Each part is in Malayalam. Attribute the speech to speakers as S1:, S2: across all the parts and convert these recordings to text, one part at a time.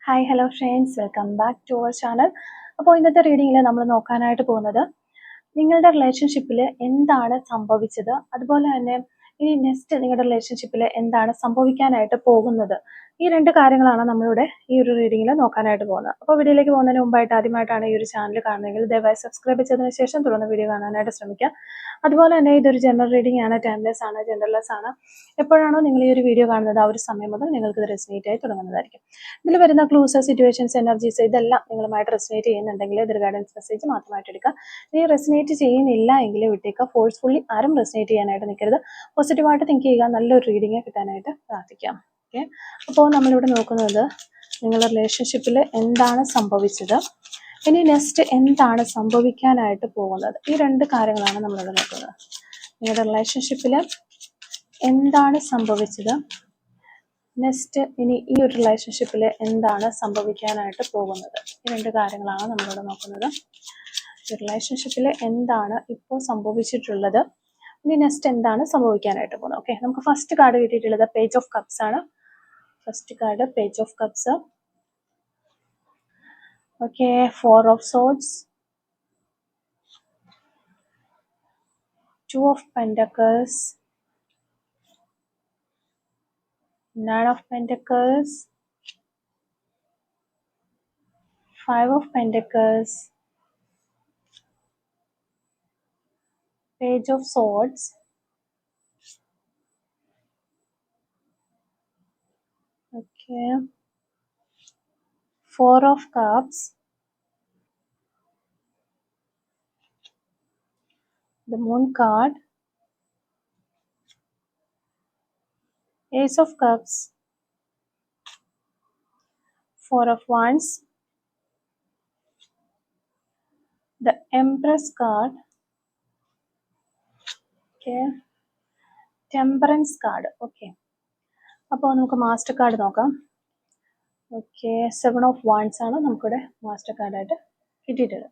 S1: Hi hello friends, welcome back to our channel. അപ്പോൾ ഇന്നത്തെ റീഡിങ്ങിൽ നമ്മൾ നോക്കാനായിട്ട് പോകുന്നത് നിങ്ങളുടെ റിലേഷൻഷിപ്പിൽ എന്താണ് സംഭവിച്ചത്, അതുപോലെ തന്നെ ഇനി നെക്സ്റ്റ് നിങ്ങളുടെ റിലേഷൻഷിപ്പിൽ എന്താണ് സംഭവിക്കാനായിട്ട് പോകുന്നത്. ഈ രണ്ട് കാര്യങ്ങളാണ് നമ്മളിവിടെ ഈ ഒരു റീഡിങ്ങിൽ നോക്കാനായിട്ട് പോകുന്നത്. അപ്പോൾ വീഡിയോയിലേക്ക് പോകുന്നതിന് മുമ്പായിട്ട് ആദ്യമായിട്ടാണ് ഈ ഒരു ചാനൽ കാണുന്നതെങ്കിൽ ദയവായി സബ്സ്ക്രൈബ് ചെയ്തതിന് ശേഷം തുടർന്ന് വീഡിയോ കാണാനായിട്ട് ശ്രമിക്കുക. അതുപോലെ തന്നെ ഇതൊരു ജനറൽ റീഡിംഗ് ആണ്, ടൈംലെസ് ആണ്, ജെൻഡർലെസ് ആണ്. എപ്പോഴാണോ നിങ്ങൾ ഈ ഒരു വീഡിയോ കാണുന്നത് ആ ഒരു സമയം മുതൽ നിങ്ങൾക്ക് ഇത് റെസിനേറ്റ് ആയി തുടങ്ങുന്നതായിരിക്കും. ഇതിൽ വരുന്ന ക്ലൂസ്, സിറ്റുവേഷൻസ്, എനർജീസ് ഇതെല്ലാം നിങ്ങളുമായിട്ട് റെസിനേറ്റ് ചെയ്യുന്നുണ്ടെങ്കിൽ ഇതൊരു ഗൈഡൻസ് മെസ്സേജ് മാത്രമായിട്ട് എടുക്കുക. ഇനി റെസിനേറ്റ് ചെയ്യുന്നില്ല എങ്കിൽ വിട്ടേക്കുക. ഫോഴ്സ്ഫുള്ളി ആരും റെസിനേറ്റ് ചെയ്യാനായിട്ട് നിൽക്കരുത്. പോസിറ്റീവായിട്ട് തിങ്ക് ചെയ്യുക. നല്ലൊരു റീഡിങ് കിട്ടാനായിട്ട് പ്രാർത്ഥിക്കാം. ഓക്കെ, അപ്പോൾ നമ്മളിവിടെ നോക്കുന്നത് നിങ്ങളുടെ റിലേഷൻഷിപ്പിൽ എന്താണ് സംഭവിച്ചത്, ഇനി നെക്സ്റ്റ് എന്താണ് സംഭവിക്കാനായിട്ട് പോകുന്നത്. ഈ രണ്ട് കാര്യങ്ങളാണ് നമ്മളിവിടെ നോക്കുന്നത്. നിങ്ങളുടെ റിലേഷൻഷിപ്പിൽ എന്താണ് സംഭവിച്ചത്, നെക്സ്റ്റ് ഇനി ഈ ഒരു റിലേഷൻഷിപ്പിൽ എന്താണ് സംഭവിക്കാനായിട്ട് പോകുന്നത്. ഈ രണ്ട് കാര്യങ്ങളാണ് നമ്മളിവിടെ നോക്കുന്നത്. ഈ റിലേഷൻഷിപ്പിൽ എന്താണ് ഇപ്പോൾ സംഭവിച്ചിട്ടുള്ളത്, ഇനി നെക്സ്റ്റ് എന്താണ് സംഭവിക്കാനായിട്ട് പോകുന്നത്. ഓക്കെ, നമുക്ക് ഫസ്റ്റ് കാർഡ് കിട്ടിയിട്ടുള്ളത് പേജ് ഓഫ് കപ്സ് ആണ്. First card page of cups. Okay, 4 of swords, 2 of pentacles, 9 of Pentacles, 5 of Pentacles, Page of Swords, okay, 4 of Cups, the Moon card, Ace of Cups, 4 of Wands, the Empress card, okay, Temperance card. Okay, അപ്പോൾ നമുക്ക് മാസ്റ്റർ കാർഡ് നോക്കാം. ഓക്കെ, 7 ഓഫ് വാൻഡ്സ് ആണ് നമുക്കിവിടെ മാസ്റ്റർ കാർഡായിട്ട് കിട്ടിയിട്ടുള്ളത്.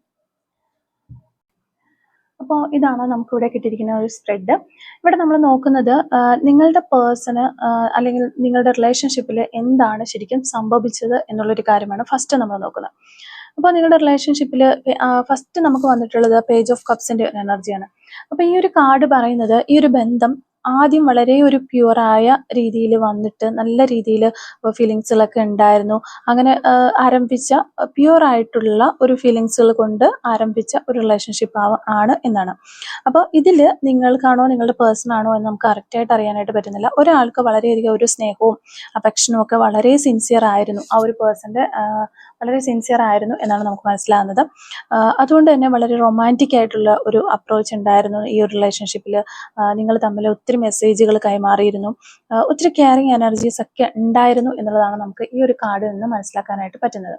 S1: അപ്പോൾ ഇതാണ് നമുക്കിവിടെ കിട്ടിയിരിക്കുന്ന ഒരു സ്പ്രെഡ്. ഇവിടെ നമ്മൾ നോക്കുന്നത് നിങ്ങളുടെ പേഴ്സണ് അല്ലെങ്കിൽ നിങ്ങളുടെ റിലേഷൻഷിപ്പിൽ എന്താണ് ശരിക്കും സംഭവിച്ചത് എന്നുള്ളൊരു കാര്യമാണ് ഫസ്റ്റ് നമ്മൾ നോക്കുന്നത്. അപ്പോൾ നിങ്ങളുടെ റിലേഷൻഷിപ്പിൽ ഫസ്റ്റ് നമുക്ക് വന്നിട്ടുള്ളത് പേജ് ഓഫ് കപ്സിന്റെ ഒരു എനർജിയാണ്. അപ്പോൾ ഈ ഒരു കാർഡ് പറയുന്നത് ഈ ഒരു ബന്ധം ആദ്യം വളരെ ഒരു പ്യുവറായ രീതിയിൽ വന്നിട്ട് നല്ല രീതിയിൽ ഫീലിങ്സുകളൊക്കെ ഉണ്ടായിരുന്നു. അങ്ങനെ ആരംഭിച്ച പ്യുവറായിട്ടുള്ള ഒരു ഫീലിങ്സുകൾ കൊണ്ട് ആരംഭിച്ച ഒരു റിലേഷൻഷിപ്പ് ആണ് എന്നാണ്. അപ്പോൾ ഇതിൽ നിങ്ങൾക്കാണോ നിങ്ങളുടെ പേഴ്സൺ ആണോ എന്ന് നമുക്ക് കറക്റ്റായിട്ട് അറിയാനായിട്ട് പറ്റുന്നില്ല. ഒരാൾക്ക് വളരെയധികം ഒരു സ്നേഹവും അഫെക്ഷനും ഒക്കെ വളരെ സിൻസിയർ ആയിരുന്നു, ആ ഒരു പേഴ്സൻ്റെ വളരെ സിൻസിയർ ആയിരുന്നു എന്നാണ് നമുക്ക് മനസ്സിലാകുന്നത്. അതുകൊണ്ട് തന്നെ വളരെ റൊമാൻറ്റിക് ആയിട്ടുള്ള ഒരു അപ്രോച്ച് ഉണ്ടായിരുന്നു ഈ ഒരു റിലേഷൻഷിപ്പിൽ. നിങ്ങൾ തമ്മിൽ ഒത്തിരി മെസ്സേജുകൾ കൈമാറിയിരുന്നു, ഒത്തിരി കെയറിങ് എനർജീസ് ഒക്കെ ഉണ്ടായിരുന്നു എന്നുള്ളതാണ് നമുക്ക് ഈ ഒരു കാർഡിൽ നിന്ന് മനസ്സിലാക്കാനായിട്ട് പറ്റുന്നത്.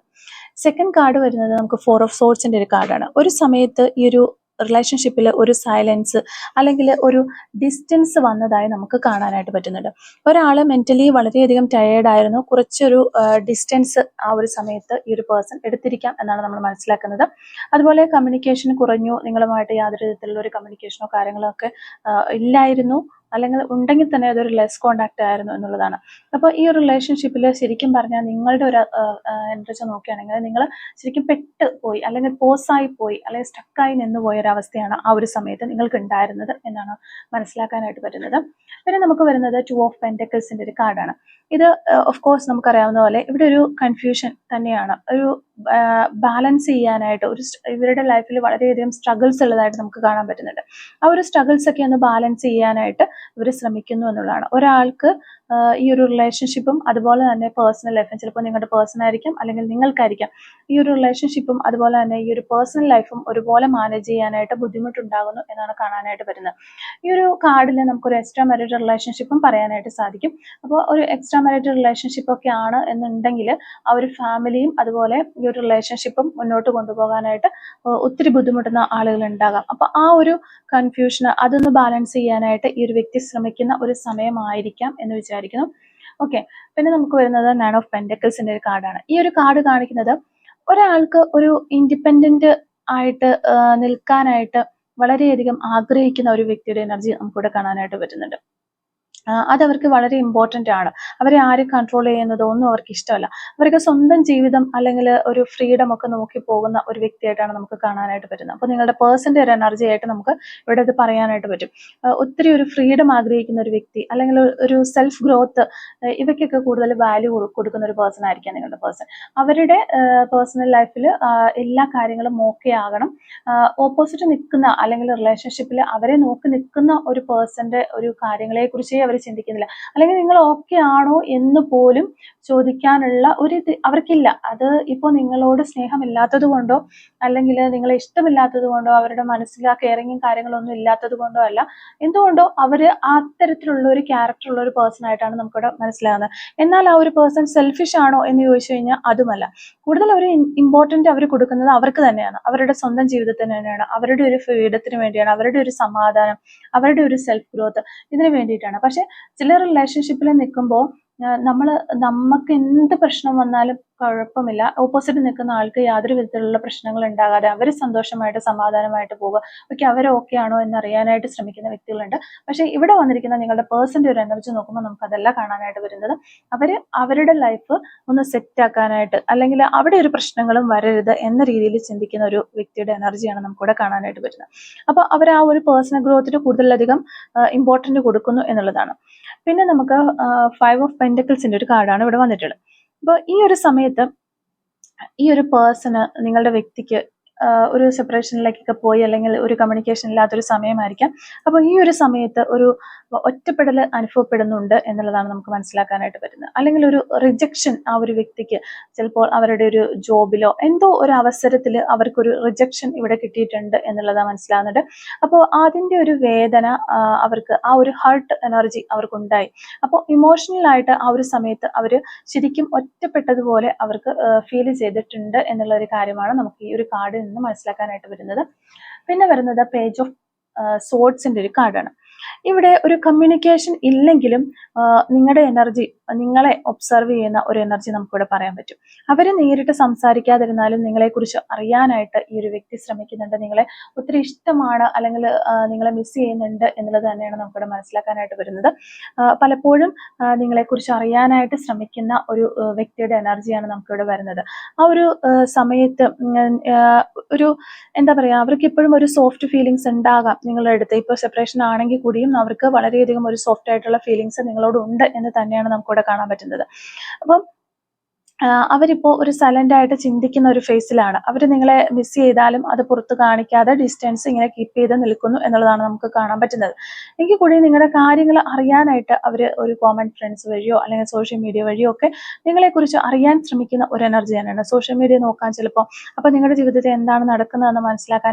S1: സെക്കൻഡ് കാർഡ് വരുന്നത് നമുക്ക് 4 ഓഫ് സോർഡ്സിന്റെ ഒരു കാർഡാണ്. ഒരു സമയത്ത് ഈ ഒരു റിലേഷൻഷിപ്പിൽ ഒരു സൈലൻസ് അല്ലെങ്കിൽ ഒരു ഡിസ്റ്റൻസ് വന്നതായി നമുക്ക് കാണാനായിട്ട് പറ്റുന്നുണ്ട്. ഒരാൾ മെന്റലി വളരെയധികം ടയേർഡായിരുന്നു, കുറച്ചൊരു ഡിസ്റ്റൻസ് ആ ഒരു സമയത്ത് ഈ ഒരു പേഴ്സൺ എടുത്തിരിക്കാം എന്നാണ് നമ്മൾ മനസ്സിലാക്കുന്നത്. അതുപോലെ കമ്മ്യൂണിക്കേഷൻ കുറഞ്ഞു, നിങ്ങളുമായിട്ട് യാതൊരു വിധത്തിലുള്ള ഒരു കമ്മ്യൂണിക്കേഷനോ കാര്യങ്ങളോ ഒക്കെ ഇല്ലായിരുന്നു, അല്ലെങ്കിൽ ഉണ്ടെങ്കിൽ തന്നെ അതൊരു ലെസ് കോണ്ടാക്ട് ആയിരുന്നു എന്നുള്ളതാണ്. അപ്പോൾ ഈ ഒരു റിലേഷൻഷിപ്പിൽ ശരിക്കും പറഞ്ഞാൽ നിങ്ങളുടെ ഒരു എനർജി നോക്കുകയാണെങ്കിൽ നിങ്ങൾ ശരിക്കും പെട്ട് പോയി, അല്ലെങ്കിൽ പോസായി പോയി, അല്ലെങ്കിൽ സ്റ്റക്കായി നിന്ന് പോയ ഒരു അവസ്ഥയാണ് ആ ഒരു സമയത്ത് നിങ്ങൾക്ക് ഉണ്ടായിരുന്നത് എന്നാണ് മനസ്സിലാക്കാനായിട്ട് പറ്റുന്നത്. പിന്നെ നമുക്ക് വരുന്നത് 2 ഓഫ് പെന്റക്കിൾസിന്റെ ഒരു കാർഡാണ്. ഇത് ഓഫ് കോഴ്സ് നമുക്കറിയാവുന്ന പോലെ ഇവിടെ ഒരു കൺഫ്യൂഷൻ തന്നെയാണ്. ഒരു ബാലൻസ് ചെയ്യാനായിട്ട് ഇവരുടെ ലൈഫിൽ വളരെയധികം സ്ട്രഗിൾസ് ഉള്ളതായിട്ട് നമുക്ക് കാണാൻ പറ്റുന്നുണ്ട്. ആ ഒരു സ്ട്രഗിൾസ് ഒക്കെ ഒന്ന് ബാലൻസ് ചെയ്യാനായിട്ട് ഇവർ ശ്രമിക്കുന്നു എന്നുള്ളതാണ്. ഒരാൾക്ക് ഈ ഒരു റിലേഷൻഷിപ്പും അതുപോലെ തന്നെ പേഴ്സണൽ ലൈഫും, ചിലപ്പോൾ നിങ്ങളുടെ പേഴ്സൺ ആയിരിക്കാം അല്ലെങ്കിൽ നിങ്ങൾക്കായിരിക്കാം, ഈ ഒരു റിലേഷൻഷിപ്പും അതുപോലെ തന്നെ ഈ ഒരു പേഴ്സണൽ ലൈഫും ഒരുപോലെ മാനേജ് ചെയ്യാനായിട്ട് ബുദ്ധിമുട്ടുണ്ടാകുന്നു എന്നാണ് കാണാനായിട്ട് പറ്റുന്നത്. ഈ ഒരു കാർഡിൽ നമുക്കൊരു എക്സ്ട്രാ മാരിറ്റൽ റിലേഷൻഷിപ്പും പറയാനായിട്ട് സാധിക്കും. അപ്പോൾ ഒരു എക്സ്ട്രാ മാരിറ്റൽ റിലേഷൻഷിപ്പ് ഒക്കെ ആണ് എന്നുണ്ടെങ്കിൽ ആ ഒരു ഫാമിലിയും അതുപോലെ ഈ ഒരു റിലേഷൻഷിപ്പും മുന്നോട്ട് കൊണ്ടുപോകാനായിട്ട് ഒത്തിരി ബുദ്ധിമുട്ടുന്ന ആളുകൾ ഉണ്ടാകാം. അപ്പോൾ ആ ഒരു കൺഫ്യൂഷൻ അതൊന്ന് ബാലൻസ് ചെയ്യാനായിട്ട് ഈ ഒരു വ്യക്തി ശ്രമിക്കുന്ന ഒരു സമയമായിരിക്കാം എന്ന് വിചാരിക്കുന്നു. ഓക്കെ, പിന്നെ നമുക്ക് വരുന്നത് 9 ഓഫ് പെന്റക്കിൾസിന്റെ ഒരു കാർഡാണ്. ഈ ഒരു കാർഡ് കാണിക്കുന്നത് ഒരാൾക്ക് ഒരു ഇൻഡിപെൻഡന്റ് ആയിട്ട് നിൽക്കാനായിട്ട് വളരെയധികം ആഗ്രഹിക്കുന്ന ഒരു വ്യക്തിയുടെ എനർജി നമുക്കിവിടെ കാണാനായിട്ട് പറ്റുന്നുണ്ട്. അതവർക്ക് വളരെ ഇമ്പോർട്ടൻ്റ് ആണ്. അവരെ ആരും കൺട്രോൾ ചെയ്യുന്നതോ ഒന്നും അവർക്ക് ഇഷ്ടമല്ല. അവർക്ക് സ്വന്തം ജീവിതം അല്ലെങ്കിൽ ഒരു ഫ്രീഡം ഒക്കെ നോക്കി പോകുന്ന ഒരു വ്യക്തിയായിട്ടാണ് നമുക്ക് കാണാനായിട്ട് പറ്റുന്നത്. അപ്പോൾ നിങ്ങളുടെ പേഴ്സൻ്റെ ഒരു എനർജി ആയിട്ട് നമുക്ക് ഇവിടെ ഇത് പറയാനായിട്ട് പറ്റും. ഒത്തിരി ഒരു ഫ്രീഡം ആഗ്രഹിക്കുന്ന ഒരു വ്യക്തി അല്ലെങ്കിൽ ഒരു സെൽഫ് ഗ്രോത്ത്, ഇവയ്ക്കൊക്കെ കൂടുതൽ വാല്യൂ കൊടുക്കുന്ന ഒരു പേഴ്സൺ ആയിരിക്കാം നിങ്ങളുടെ പേഴ്സൺ. അവരുടെ പേഴ്സണൽ ലൈഫിൽ എല്ലാ കാര്യങ്ങളും ഓക്കെ ആകണം. ഓപ്പോസിറ്റ് നിൽക്കുന്ന അല്ലെങ്കിൽ റിലേഷൻഷിപ്പിൽ അവരെ നോക്കി നിൽക്കുന്ന ഒരു പേഴ്സന്റെ ഒരു കാര്യങ്ങളെക്കുറിച്ചേ അവർ ചിന്തിക്കുന്നില്ല. അല്ലെങ്കിൽ നിങ്ങൾ ഓക്കെ ആണോ എന്ന് പോലും ചോദിക്കാനുള്ള ഒരു ഇത് അവർക്കില്ല. അത് ഇപ്പോൾ നിങ്ങളോട് സ്നേഹമില്ലാത്തത് കൊണ്ടോ അല്ലെങ്കിൽ നിങ്ങളെ ഇഷ്ടമില്ലാത്തത് കൊണ്ടോ അവരുടെ മനസ്സിൽ ആ കെയറിങ്ങും കാര്യങ്ങളൊന്നും ഇല്ലാത്തത് കൊണ്ടോ അല്ല, എന്തുകൊണ്ടോ അവര് അത്തരത്തിലുള്ള ഒരു ക്യാരക്ടർ ഉള്ള ഒരു പേഴ്സൺ ആയിട്ടാണ് നമുക്കിവിടെ മനസ്സിലാകുന്നത്. എന്നാൽ ആ ഒരു പേഴ്സൺ സെൽഫിഷ് ആണോ എന്ന് ചോദിച്ചു കഴിഞ്ഞാൽ അതുമല്ല. കൂടുതൽ ഒരു ഇമ്പോർട്ടൻ്റ് അവർ കൊടുക്കുന്നത് അവർക്ക് തന്നെയാണ്, അവരുടെ സ്വന്തം ജീവിതത്തിന് തന്നെയാണ്, അവരുടെ ഒരു ഫ്രീഡത്തിന് വേണ്ടിയാണ്, അവരുടെ ഒരു സമാധാനം, അവരുടെ ഒരു സെൽഫ് ഗ്രോത്ത്, ഇതിന് വേണ്ടിയിട്ടാണ്. പക്ഷെ ചില റിലേഷൻഷിപ്പിൽ നിൽക്കുമ്പോൾ നമുക്ക് എന്ത് പ്രശ്നം വന്നാലും കുഴപ്പമില്ല, ഓപ്പോസിറ്റ് നിൽക്കുന്ന ആൾക്ക് യാതൊരു വിധത്തിലുള്ള പ്രശ്നങ്ങൾ ഉണ്ടാകാതെ അവർ സന്തോഷമായിട്ട് സമാധാനമായിട്ട് പോവുക. ഓക്കെ, അവർ ഓക്കെ ആണോ എന്നറിയാനായിട്ട് ശ്രമിക്കുന്ന വ്യക്തികളുണ്ട്. പക്ഷെ ഇവിടെ വന്നിരിക്കുന്ന നിങ്ങളുടെ പേഴ്സൻ്റെ ഒരു എനർജി നോക്കുമ്പോൾ നമുക്ക് അതല്ല കാണാനായിട്ട് വരുന്നത്. അവരുടെ ലൈഫ് ഒന്ന് സെറ്റ് ആക്കാനായിട്ട് അല്ലെങ്കിൽ അവിടെ ഒരു പ്രശ്നങ്ങളും വരരുത് എന്ന രീതിയിൽ ചിന്തിക്കുന്ന ഒരു വ്യക്തിയുടെ എനർജിയാണ് നമുക്കിവിടെ കാണാനായിട്ട് വരുന്നത്. അപ്പോൾ അവർ ആ ഒരു പേഴ്സണൽ ഗ്രോത്തിന് കൂടുതലധികം ഇമ്പോർട്ടൻ്റ് കൊടുക്കുന്നു എന്നുള്ളതാണ്. പിന്നെ നമുക്ക് 5 ഓഫ് പെൻറ്റക്കിൾസിന്റെ ഒരു കാർഡാണ് ഇവിടെ വന്നിട്ടുള്ളത്. അപ്പോൾ ഈ ഒരു സമയത്ത് ഈ ഒരു പേഴ്സണ് നിങ്ങളുടെ വ്യക്തിക്ക് ഒരു സെപ്പറേഷനിലേക്കൊക്കെ പോയി അല്ലെങ്കിൽ ഒരു കമ്മ്യൂണിക്കേഷൻ ഇല്ലാത്തൊരു സമയമായിരിക്കാം. അപ്പോൾ ഈ ഒരു സമയത്ത് ഒരു ഒറ്റപ്പെടൽ അനുഭവപ്പെടുന്നുണ്ട് എന്നുള്ളതാണ് നമുക്ക് മനസ്സിലാക്കാനായിട്ട് പറ്റുന്നത്. അല്ലെങ്കിൽ ഒരു റിജക്ഷൻ ആ ഒരു വ്യക്തിക്ക് ചിലപ്പോൾ അവരുടെ ഒരു ജോബിലോ എന്തോ ഒരു അവസരത്തിൽ അവർക്കൊരു റിജക്ഷൻ ഇവിടെ കിട്ടിയിട്ടുണ്ട് എന്നുള്ളതാണ് മനസ്സിലാകുന്നത്. അപ്പോൾ അതിൻ്റെ ഒരു വേദന അവർക്ക്, ആ ഒരു ഹർട്ട് എനർജി അവർക്കുണ്ടായി. അപ്പോൾ ഇമോഷണലായിട്ട് ആ ഒരു സമയത്ത് അവർ ശരിക്കും ഒറ്റപ്പെട്ടതുപോലെ അവർക്ക് ഫീൽ ചെയ്തിട്ടുണ്ട് എന്നുള്ള ഒരു കാര്യമാണ് നമുക്ക് ഈ ഒരു കാർഡിൽ നിന്ന് മനസ്സിലാക്കാനായിട്ട് വരുന്നത്. പിന്നെ വരുന്നത് പേജ് ഓഫ് സോർഡ്സിന്റെ ഒരു കാർഡാണ്. ഇവിടെ ഒരു കമ്മ്യൂണിക്കേഷൻ ഇല്ലെങ്കിലും നിങ്ങളുടെ എനർജി, നിങ്ങളെ ഒബ്സർവ് ചെയ്യുന്ന ഒരു എനർജി നമുക്കിവിടെ പറയാൻ പറ്റും. അവർ നേരിട്ട് സംസാരിക്കാതിരുന്നാലും നിങ്ങളെക്കുറിച്ച് അറിയാനായിട്ട് ഈ ഒരു വ്യക്തി ശ്രമിക്കുന്നുണ്ട്. നിങ്ങളെ ഒത്തിരി ഇഷ്ടമാണ് അല്ലെങ്കിൽ നിങ്ങളെ മിസ് ചെയ്യുന്നുണ്ട് എന്നുള്ളത് തന്നെയാണ് നമുക്കിവിടെ മനസ്സിലാക്കാനായിട്ട് വരുന്നത്. പലപ്പോഴും നിങ്ങളെക്കുറിച്ച് അറിയാനായിട്ട് ശ്രമിക്കുന്ന ഒരു വ്യക്തിയുടെ എനർജിയാണ് നമുക്കിവിടെ വരുന്നത്. ആ ഒരു സമയത്ത് ഒരു എന്താ പറയുക, അവർക്ക് ഇപ്പോഴും ഒരു സോഫ്റ്റ് ഫീലിങ്സ് ഉണ്ടാകാം നിങ്ങളുടെ അടുത്ത്. ഇപ്പോൾ സെപ്പറേഷൻ ആണെങ്കിൽ കൂടിയും അവർക്ക് വളരെയധികം ഒരു സോഫ്റ്റ് ആയിട്ടുള്ള ഫീലിങ്സ് നിങ്ങളോട് ഉണ്ട് എന്ന് തന്നെയാണ് നമുക്കിവിടെ കാണാൻ പറ്റുന്നത്. അപ്പം അവരിപ്പോൾ ഒരു സൈലന്റ് ആയിട്ട് ചിന്തിക്കുന്ന ഒരു ഫേസിലാണ്. അവർ നിങ്ങളെ മിസ് ചെയ്താലും അത് പുറത്ത് കാണിക്കാതെ ഡിസ്റ്റൻസ് ഇങ്ങനെ കീപ്പ് ചെയ്ത് നിൽക്കുന്നു എന്നുള്ളതാണ് നമുക്ക് കാണാൻ പറ്റുന്നത്. എങ്കിൽ കൂടി നിങ്ങളുടെ കാര്യങ്ങൾ അറിയാനായിട്ട് അവർ ഒരു കോമൺ ഫ്രണ്ട്സ് വഴിയോ അല്ലെങ്കിൽ സോഷ്യൽ മീഡിയ വഴിയോ ഒക്കെ നിങ്ങളെക്കുറിച്ച് അറിയാൻ ശ്രമിക്കുന്ന ഒരു എനർജി തന്നെയാണ്. സോഷ്യൽ മീഡിയ നോക്കാൻ ചിലപ്പോൾ അപ്പോൾ നിങ്ങളുടെ ജീവിതത്തിൽ എന്താണ് നടക്കുന്നതെന്ന്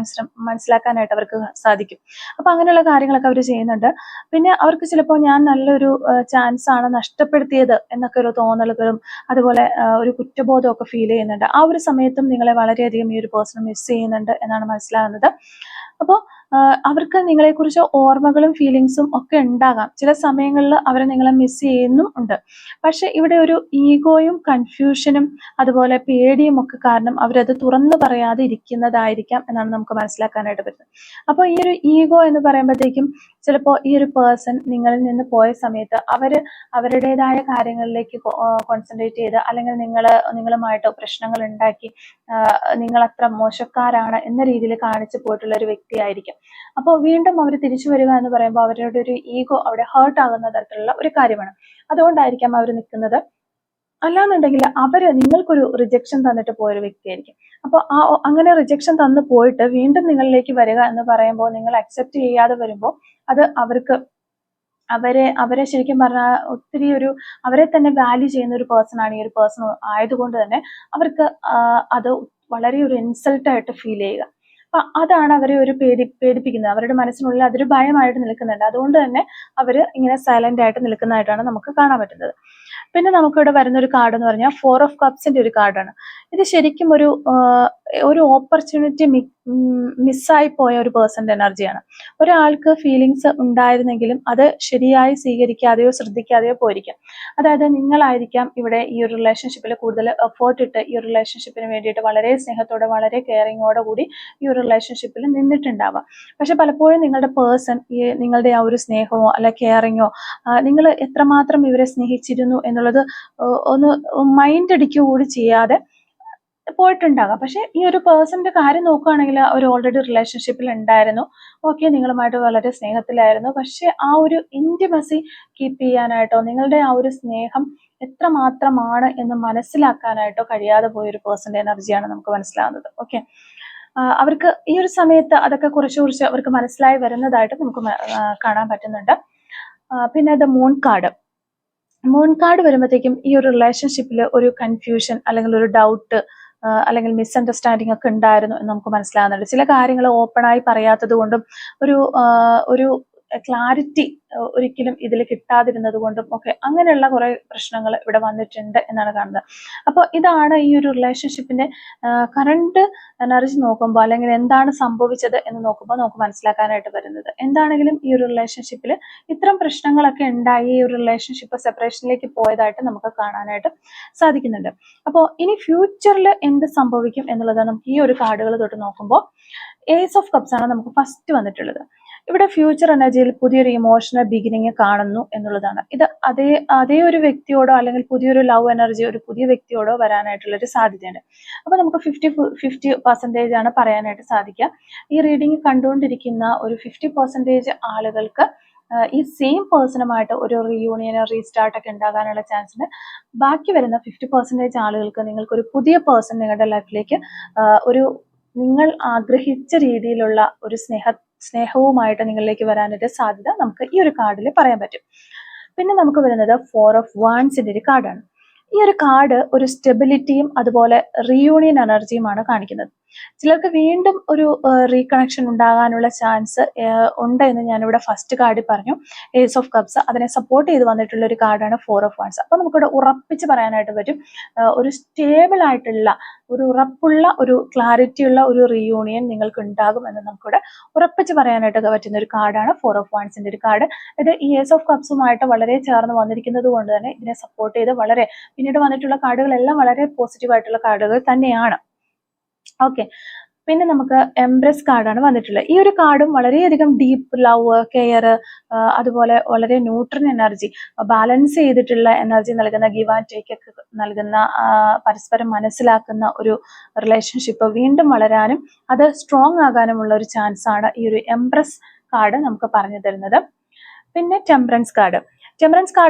S1: മനസ്സിലാക്കാനായിട്ട് അവർക്ക് സാധിക്കും. അപ്പോൾ അങ്ങനെയുള്ള കാര്യങ്ങളൊക്കെ അവർ ചെയ്യുന്നുണ്ട്. പിന്നെ അവർക്ക് ചിലപ്പോൾ ഞാൻ നല്ലൊരു ചാൻസ് ആണ് നഷ്ടപ്പെടുത്തിയത് എന്നൊക്കെ ഒരു തോന്നലുകളും അതുപോലെ ഒരു കുറ്റബോധമൊക്കെ ഫീൽ ചെയ്യുന്നുണ്ട്. ആ ഒരു സമയത്തും നിങ്ങളെ വളരെയധികം ഈ ഒരു പേഴ്സൺ മിസ് ചെയ്യുന്നുണ്ട് എന്നാണ് മനസ്സിലാകുന്നത്. അപ്പോൾ അവർക്ക് നിങ്ങളെക്കുറിച്ച് ഓർമ്മകളും ഫീലിങ്സും ഒക്കെ ഉണ്ടാകാം. ചില സമയങ്ങളിൽ അവർ നിങ്ങളെ മിസ് ചെയ്യുന്നും ഉണ്ട്. പക്ഷെ ഇവിടെ ഒരു ഈഗോയും കൺഫ്യൂഷനും അതുപോലെ പേടിയും ഒക്കെ കാരണം അവരത് തുറന്നു പറയാതെ ഇരിക്കുന്നതായിരിക്കാം എന്നാണ് നമുക്ക് മനസ്സിലാക്കാനായിട്ട് പറ്റുന്നത്. അപ്പോൾ ഈ ഒരു ഈഗോ എന്ന് പറയുമ്പോഴത്തേക്കും ചിലപ്പോൾ ഈ ഒരു പേഴ്സൺ നിങ്ങളിൽ നിന്ന് പോയ സമയത്ത് അവരുടേതായ കാര്യങ്ങളിലേക്ക് കോൺസെൻട്രേറ്റ് ചെയ്ത് അല്ലെങ്കിൽ നിങ്ങളുമായിട്ട് പ്രശ്നങ്ങൾ ഉണ്ടാക്കി നിങ്ങളത്ര മോശക്കാരാണ് എന്ന രീതിയിൽ കാണിച്ചു പോയിട്ടുള്ള ഒരു വ്യക്തിയായിരിക്കും. അപ്പോൾ വീണ്ടും അവർ തിരിച്ചു വരിക എന്ന് പറയുമ്പോൾ അവരുടെ ഒരു ഈഗോ അവിടെ ഹേർട്ട് ആകുന്ന തരത്തിലുള്ള ഒരു കാര്യമാണ്. അതുകൊണ്ടായിരിക്കാം അവർ നിൽക്കുന്നത്. അല്ലാന്നുണ്ടെങ്കിൽ നിങ്ങൾക്കൊരു റിജക്ഷൻ തന്നിട്ട് പോയൊരു വ്യക്തിയായിരിക്കും. അപ്പോൾ അങ്ങനെ റിജക്ഷൻ തന്നു പോയിട്ട് വീണ്ടും നിങ്ങളിലേക്ക് വരിക എന്ന് പറയുമ്പോൾ നിങ്ങൾ അക്സെപ്റ്റ് ചെയ്യാതെ വരുമ്പോൾ അത് അവരെ ശരിക്കും പറഞ്ഞാൽ ഒത്തിരി അവരെ തന്നെ വാല്യൂ ചെയ്യുന്ന ഒരു പേഴ്സൺ ആണ് ഈ ഒരു പേഴ്സൺ ആയതുകൊണ്ട് തന്നെ അവർക്ക് അത് വളരെ ഒരു ഇൻസൾട്ടായിട്ട് ഫീൽ ചെയ്യുക. അപ്പൊ അതാണ് അവരെ പേടിപ്പിക്കുന്നത്. അവരുടെ മനസ്സിനുള്ളിൽ അതൊരു ഭയമായിട്ട് നിൽക്കുന്നുണ്ട്. അതുകൊണ്ട് തന്നെ അവർ ഇങ്ങനെ സൈലന്റ് ആയിട്ട് നിൽക്കുന്നതായിട്ടാണ് നമുക്ക് കാണാൻ പറ്റുന്നത്. പിന്നെ നമുക്കിവിടെ വരുന്ന ഒരു കാർഡ് എന്ന് പറഞ്ഞാൽ 4 ഓഫ് കപ്സിന്റെ ഒരു കാർഡാണ്. ഇത് ശരിക്കും ഒരു ഓപ്പർച്യൂണിറ്റി മിസ്സായി പോയ ഒരു പേഴ്സന്റെ എനർജിയാണ്. ഒരാൾക്ക് ഫീലിങ്സ് ഉണ്ടായിരുന്നെങ്കിലും അത് ശരിയായി സ്വീകരിക്കാതെയോ ശ്രദ്ധിക്കാതെയോ പോയിരിക്കാം. അതായത് നിങ്ങളായിരിക്കാം ഇവിടെ ഈ ഒരു റിലേഷൻഷിപ്പിൽ കൂടുതൽ എഫേർട്ട് ഇട്ട് ഈ ഒരു റിലേഷൻഷിപ്പിന് വേണ്ടിയിട്ട് വളരെ സ്നേഹത്തോടെ വളരെ കെയറിങ്ങോടെ കൂടി ഈ ഒരു റിലേഷൻഷിപ്പിൽ നിന്നിട്ടുണ്ടാവാം. പക്ഷെ പലപ്പോഴും നിങ്ങളുടെ പേഴ്സൺ ഈ നിങ്ങളുടെ ആ ഒരു സ്നേഹമോ അല്ല കെയറിങ്ങോ നിങ്ങൾ എത്രമാത്രം ഇവരെ സ്നേഹിച്ചിരുന്നു എന്നുള്ളത് ഒന്ന് മൈൻഡ് അടിക്കുക കൂടി ചെയ്യാതെ പോയിട്ടുണ്ടാകാം. പക്ഷെ ഈ ഒരു പേഴ്സന്റെ കാര്യം നോക്കുകയാണെങ്കിൽ അവർ ഓൾറെഡി റിലേഷൻഷിപ്പിൽ ഉണ്ടായിരുന്നു. ഓക്കെ, നിങ്ങളുമായിട്ട് വളരെ സ്നേഹത്തിലായിരുന്നു. പക്ഷെ ആ ഒരു ഇന്റിമസി കീപ്പ് ചെയ്യാനായിട്ടോ നിങ്ങളുടെ ആ ഒരു സ്നേഹം എത്രമാത്രമാണ് എന്ന് മനസ്സിലാക്കാനായിട്ടോ കഴിയാതെ പോയൊരു പേഴ്സന്റെ എനർജിയാണ് നമുക്ക് മനസ്സിലാവുന്നത്. ഓക്കെ, അവർക്ക് ഈ ഒരു സമയത്ത് അതൊക്കെ കുറച്ച് അവർക്ക് മനസ്സിലായി വരുന്നതായിട്ട് നമുക്ക് കാണാൻ പറ്റുന്നുണ്ട്. പിന്നെ ദ മൂൺ കാർഡ് വരുമ്പോഴത്തേക്കും ഈ ഒരു റിലേഷൻഷിപ്പിൽ ഒരു കൺഫ്യൂഷൻ അല്ലെങ്കിൽ ഒരു ഡൗട്ട് അല്ലെങ്കിൽ മിസ്അണ്ടർസ്റ്റാൻഡിങ് ഒക്കെ ഉണ്ടായിരുന്നു എന്ന് നമുക്ക് മനസ്സിലാകുന്നുണ്ട്. ചില കാര്യങ്ങൾ ഓപ്പണായി പറയാത്തത് കൊണ്ടും ഒരു ക്ലാരിറ്റി ഒരിക്കലും ഇതിൽ കിട്ടാതിരുന്നത് കൊണ്ടും ഒക്കെ അങ്ങനെയുള്ള കുറെ പ്രശ്നങ്ങൾ ഇവിടെ വന്നിട്ടുണ്ട് എന്നാണ് കാണുന്നത്. അപ്പോൾ ഇതാണ് ഈ ഒരു റിലേഷൻഷിപ്പിന്റെ കറണ്ട് എനർജി നോക്കുമ്പോൾ അല്ലെങ്കിൽ എന്താണ് സംഭവിച്ചത് എന്ന് നോക്കുമ്പോൾ നമുക്ക് മനസ്സിലാക്കാനായിട്ട് വരുന്നത്. എന്താണെങ്കിലും ഈ ഒരു റിലേഷൻഷിപ്പിൽ ഇത്തരം പ്രശ്നങ്ങളൊക്കെ ഉണ്ടായി ഈ ഒരു റിലേഷൻഷിപ്പ് സെപ്പറേഷനിലേക്ക് പോയതായിട്ട് നമുക്ക് കാണാനായിട്ട് സാധിക്കുന്നുണ്ട്. അപ്പോൾ ഇനി ഫ്യൂച്ചറിൽ എന്ത് സംഭവിക്കും എന്നുള്ളത് നമുക്ക് ഈ ഒരു കാർഡുകൾ തൊട്ട് നോക്കുമ്പോൾ ഏസ് ഓഫ് കപ്സ് ആണ് നമുക്ക് ഫസ്റ്റ് വന്നിട്ടുള്ളത്. ഇവിടെ ഫ്യൂച്ചർ എനർജിയിൽ പുതിയൊരു ഇമോഷണൽ ബിഗിനിങ് കാണുന്നു എന്നുള്ളതാണ്. ഇത് അതേ ഒരു വ്യക്തിയോടോ അല്ലെങ്കിൽ പുതിയൊരു ലവ് എനർജി ഒരു പുതിയ വ്യക്തിയോടോ വരാനായിട്ടുള്ള ഒരു സാധ്യതയുണ്ട്. അപ്പൊ നമുക്ക് 50% ആണ് പറയാനായിട്ട് സാധിക്കുക. ഈ റീഡിംഗ് കണ്ടുകൊണ്ടിരിക്കുന്ന ഒരു 50% ആളുകൾക്ക് ഈ സെയിം പേഴ്സണുമായിട്ട് ഒരു റീയൂണിയൻ റീസ്റ്റാർട്ട് ഒക്കെ ഉണ്ടാകാനുള്ള ചാൻസ് ഉണ്ട്. ബാക്കി വരുന്ന 50% ആളുകൾക്ക് നിങ്ങൾക്കൊരു പുതിയ പേഴ്സൺ നിങ്ങളുടെ ലൈഫിലേക്ക് ഒരു നിങ്ങൾ ആഗ്രഹിച്ച രീതിയിലുള്ള ഒരു സ്നേഹവുമായിട്ട് നിങ്ങളിലേക്ക് വരാനായിട്ട് സാധ്യത നമുക്ക് ഈ ഒരു കാർഡിൽ പറയാൻ പറ്റും. പിന്നെ നമുക്ക് വരുന്നത് 4 ഓഫ് വാൻസിന്റെ ഒരു കാർഡാണ്. ഈ ഒരു കാർഡ് ഒരു സ്റ്റെബിലിറ്റിയും അതുപോലെ റീയൂണിയൻ എനർജിയുമാണ് കാണിക്കുന്നത്. ചിലർക്ക് വീണ്ടും ഒരു റീകണക്ഷൻ ഉണ്ടാകാനുള്ള ചാൻസ് ഉണ്ട് എന്ന് ഞാനിവിടെ ഫസ്റ്റ് കാർഡിൽ പറഞ്ഞു. ഏസ് ഓഫ് കപ്സ് അതിനെ സപ്പോർട്ട് ചെയ്ത് വന്നിട്ടുള്ള ഒരു കാർഡാണ് 4 ഓഫ് വാൻസ്. അപ്പൊ നമുക്കിവിടെ ഉറപ്പിച്ച് പറയാനായിട്ട് പറ്റും ഒരു സ്റ്റേബിൾ ആയിട്ടുള്ള ഒരു ഉറപ്പുള്ള ഒരു ക്ലാരിറ്റിയുള്ള ഒരു റീയൂണിയൻ നിങ്ങൾക്ക് ഉണ്ടാകും എന്ന് നമുക്കിവിടെ ഉറപ്പിച്ച് പറയാനായിട്ട് പറ്റുന്ന ഒരു കാർഡാണ് 4 ഓഫ് വാൻസിന്റെ ഒരു കാർഡ്. ഇത് ഈ ഏസ് ഓഫ് കപ്സുമായിട്ട് വളരെ ചേർന്ന് വന്നിരിക്കുന്നത് കൊണ്ട് തന്നെ ഇതിനെ സപ്പോർട്ട് ചെയ്ത് വളരെ പിന്നീട് വന്നിട്ടുള്ള കാർഡുകളെല്ലാം വളരെ പോസിറ്റീവ് ആയിട്ടുള്ള കാർഡുകൾ തന്നെയാണ്. ഓക്കെ, പിന്നെ നമുക്ക് എംബ്രസ് കാർഡാണ് വന്നിട്ടുള്ളത്. ഈ ഒരു കാർഡും വളരെയധികം ഡീപ്പ് ലവ് കെയർ അതുപോലെ വളരെ ന്യൂട്രൽ എനർജി ബാലൻസ് ചെയ്തിട്ടുള്ള എനർജി നൽകുന്ന ഗിവ് ആൻഡ് ടേക്ക് ഒക്കെ നൽകുന്ന പരസ്പരം മനസ്സിലാക്കുന്ന ഒരു റിലേഷൻഷിപ്പ് വീണ്ടും വളരാനും അത് സ്ട്രോങ് ആകാനുമുള്ള ഒരു ചാൻസ് ആണ് ഈ ഒരു എംബ്രസ് കാർഡ് നമുക്ക് പറഞ്ഞു തരുന്നത്. പിന്നെ ടെമ്പറൻസ് കാർഡ്